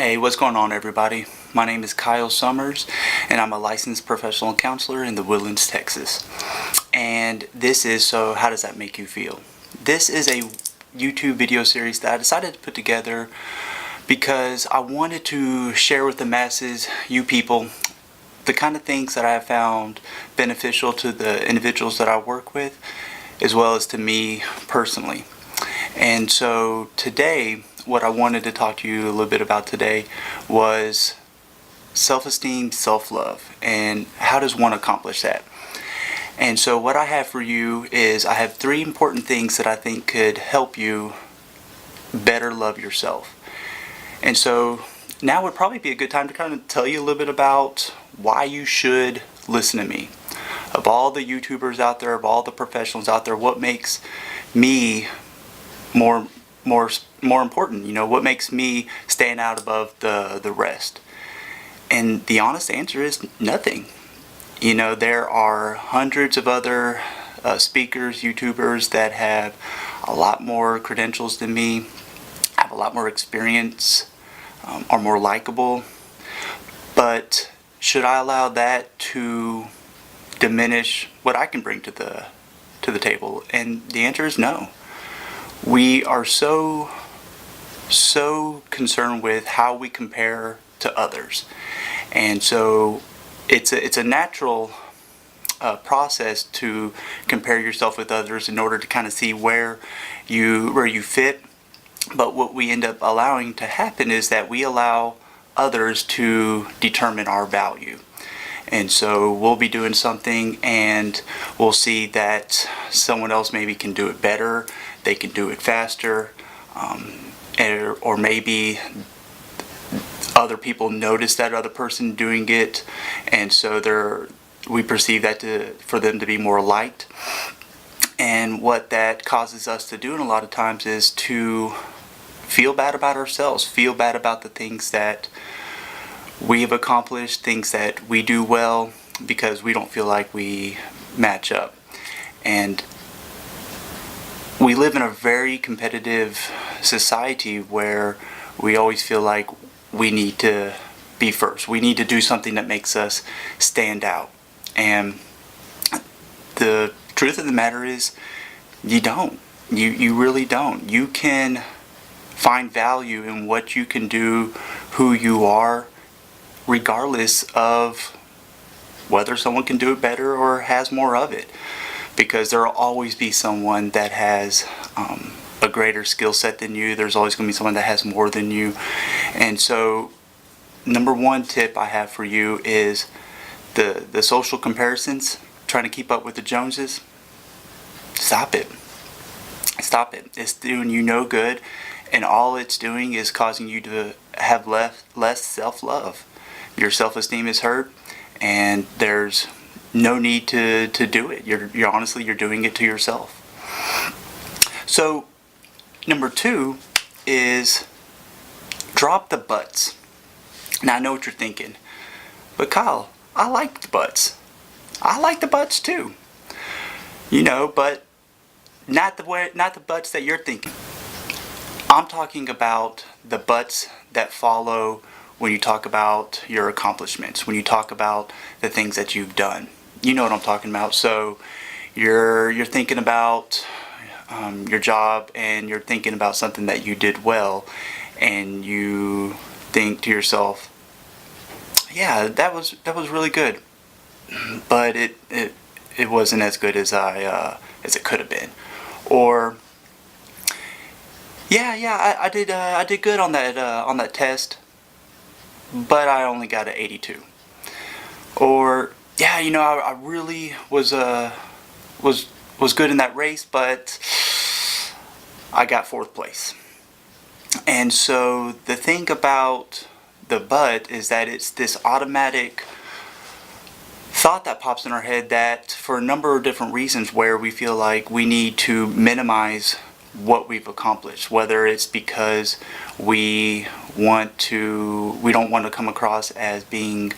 Hey, what's going on, everybody? My name is Kyle Summers, and I'm a licensed professional counselor in the Woodlands, Texas. And this is So How Does That Make You Feel? This is a YouTube video series that I decided to put together because I wanted to share with the masses, you people, the kind of things that I have found beneficial to the individuals that I work with, as well as to me personally. And so today, what I wanted to talk to you a little bit about today was self-esteem, self-love, and how does one accomplish that? And so what I have for you is I have 3 important things that I think could help you better love yourself. And so now would probably be a good time to kind of tell you a little bit about why you should listen to me. Of all the YouTubers out there, of all the professionals out there, what makes me more important? You know, what makes me stand out above the rest? And the honest answer is nothing. You know, there are hundreds of other speakers, YouTubers that have a lot more credentials than me, have a lot more experience, are more likable. But should I allow that to diminish what I can bring to the table? And the answer is no. We are so concerned with how we compare to others, and so it's a natural process to compare yourself with others in order to kind of see where you fit. But what we end up allowing to happen is that we allow others to determine our value. And so we'll be doing something and we'll see that someone else maybe can do it better, they can do it faster, or maybe other people notice that other person doing it, and so we perceive that for them to be more liked. And what that causes us to do in a lot of times is to feel bad about ourselves, feel bad about the things that we have accomplished, things that we do well, because we don't feel like we match up. And we live in a very competitive society where we always feel like we need to be first. We need to do something that makes us stand out. And the truth of the matter is, you don't. You really don't. You can find value in what you can do, who you are, regardless of whether someone can do it better or has more of it, because there will always be someone that has a greater skill set than you. There's always going to be someone that has more than you. And so number 1 tip I have for you is the social comparisons, trying to keep up with the Joneses. Stop it. It's doing you no good, and all it's doing is causing you to have less self-love. Your self-esteem is hurt, and there's no need to do it. You're honestly, you're doing it to yourself. So number 2 is drop the buts. Now I know what you're thinking, but Kyle, I like the buts. I like the buts too. You know, but not the buts that you're thinking. I'm talking about the buts that follow when you talk about your accomplishments, when you talk about the things that you've done. You know what I'm talking about. So you're thinking about your job, and you're thinking about something that you did well, and you think to yourself, yeah, that was really good, but it wasn't as good as as it could have been. Or I did good on that test, but I only got an 82. Or yeah, you know, I really was good in that race, but I got 4th place. And so the thing about the but is that it's this automatic thought that pops in our head that for a number of different reasons where we feel like we need to minimize what we've accomplished, whether it's because we don't want to come across as being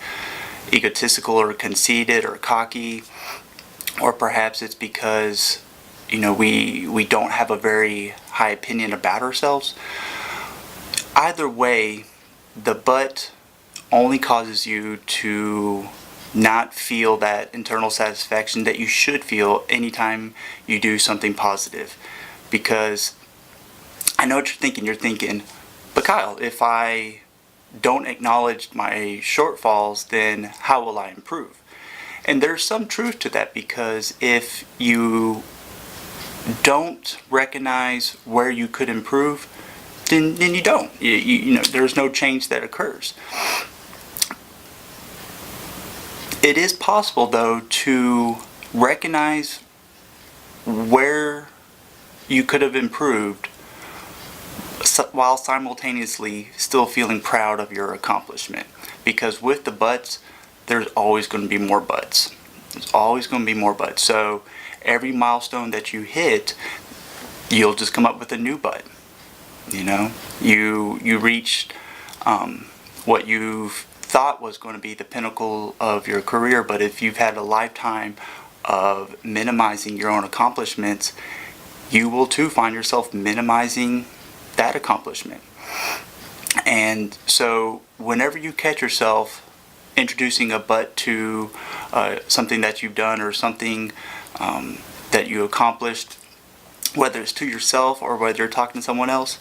egotistical or conceited or cocky, or perhaps it's because, you know, we don't have a very high opinion about ourselves. Either way, the but only causes you to not feel that internal satisfaction that you should feel anytime you do something positive. Because I know what you're thinking. You're thinking, but Kyle, if I don't acknowledge my shortfalls, then how will I improve? And there's some truth to that, because if you don't recognize where you could improve, then you don't. You know, there's no change that occurs. It is possible, though, to recognize where you could have improved while simultaneously still feeling proud of your accomplishment. Because with the buts, there's always going to be more buts. There's always going to be more buts. So every milestone that you hit, you'll just come up with a new but. You know, you reached what you thought was going to be the pinnacle of your career, but if you've had a lifetime of minimizing your own accomplishments, you will too find yourself minimizing that accomplishment. And so whenever you catch yourself introducing a but to something that you've done or something that you accomplished, whether it's to yourself or whether you're talking to someone else,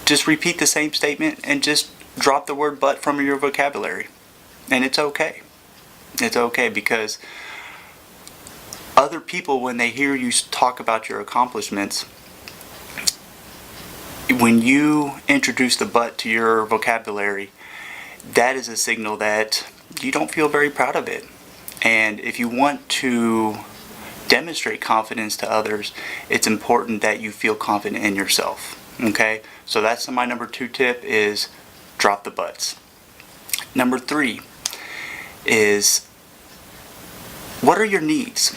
just repeat the same statement and just drop the word but from your vocabulary. And it's okay. It's okay, because other people, when they hear you talk about your accomplishments, when you introduce the but to your vocabulary, that is a signal that you don't feel very proud of it. And if you want to demonstrate confidence to others, it's important that you feel confident in yourself. Okay? So that's my number 2 tip, is drop the buts. Number 3 is, what are your needs?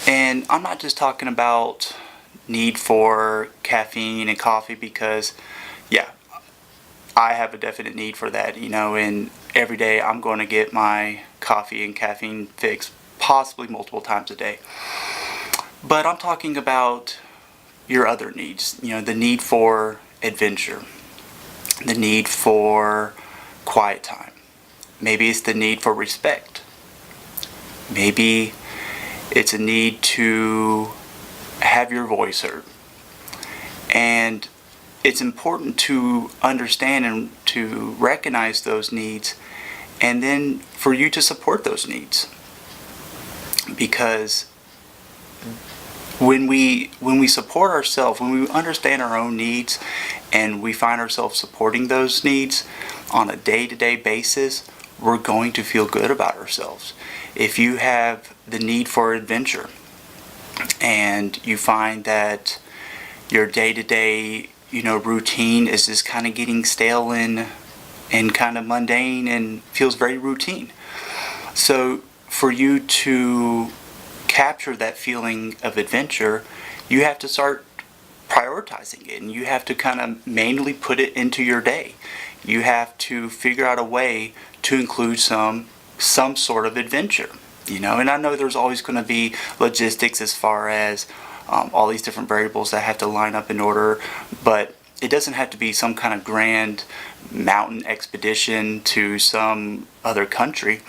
And I'm not just talking about need for caffeine and coffee, because yeah, I have a definite need for that, you know, and every day I'm going to get my coffee and caffeine fix, possibly multiple times a day. But I'm talking about your other needs, you know, the need for adventure, the need for quiet time. Maybe it's the need for respect. Maybe it's a need to have your voice heard. And it's important to understand and to recognize those needs, and then for you to support those needs. Because when we support ourselves, when we understand our own needs and we find ourselves supporting those needs on a day-to-day basis, we're going to feel good about ourselves. If you have the need for adventure and you find that your day-to-day, you know, routine is just kind of getting stale and kind of mundane and feels very routine. So for you to capture that feeling of adventure, you have to start prioritizing it, and you have to kind of manually put it into your day. You have to figure out a way to include some sort of adventure, you know. And I know there's always going to be logistics as far as all these different variables that have to line up in order, but it doesn't have to be some kind of grand mountain expedition to some other country.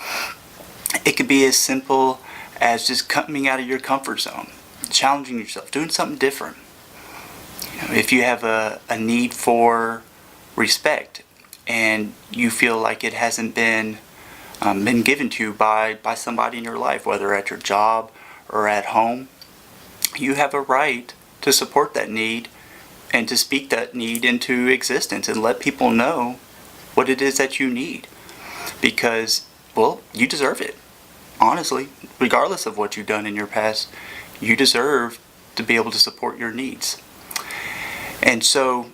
It could be as simple as just coming out of your comfort zone, challenging yourself, doing something different. You know, if you have a need for respect and you feel like it hasn't been given to you by somebody in your life, whether at your job or at home, you have a right to support that need and to speak that need into existence and let people know what it is that you need. Because, well, you deserve it. Honestly, regardless of what you've done in your past, you deserve to be able to support your needs. And so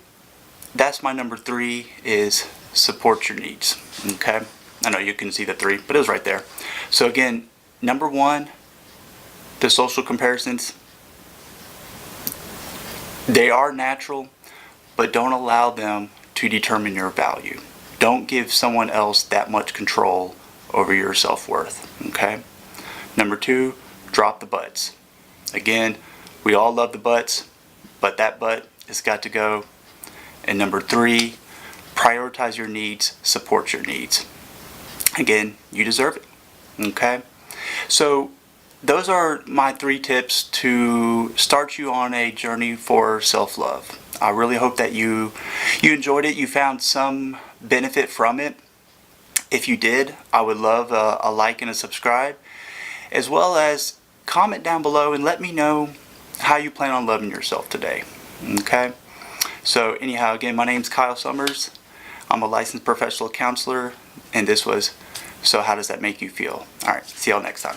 that's my number 3, is support your needs. Okay? I know you can see the 3, but it was right there. So again, number 1, the social comparisons, they are natural, but don't allow them to determine your value. Don't give someone else that much control over your self-worth. Okay? Number 2, drop the buts. Again, we all love the buts, but that butt has got to go. And number 3, prioritize your needs, support your needs. Again, you deserve it. Okay? So those are my 3 tips to start you on a journey for self-love. I really hope that you enjoyed it. You found some benefit from it. If you did, I would love a like and a subscribe, as well as comment down below and let me know how you plan on loving yourself today. Okay? So anyhow, again, my name's Kyle Summers. I'm a licensed professional counselor, and this was So How Does That Make You Feel? Alright, see y'all next time.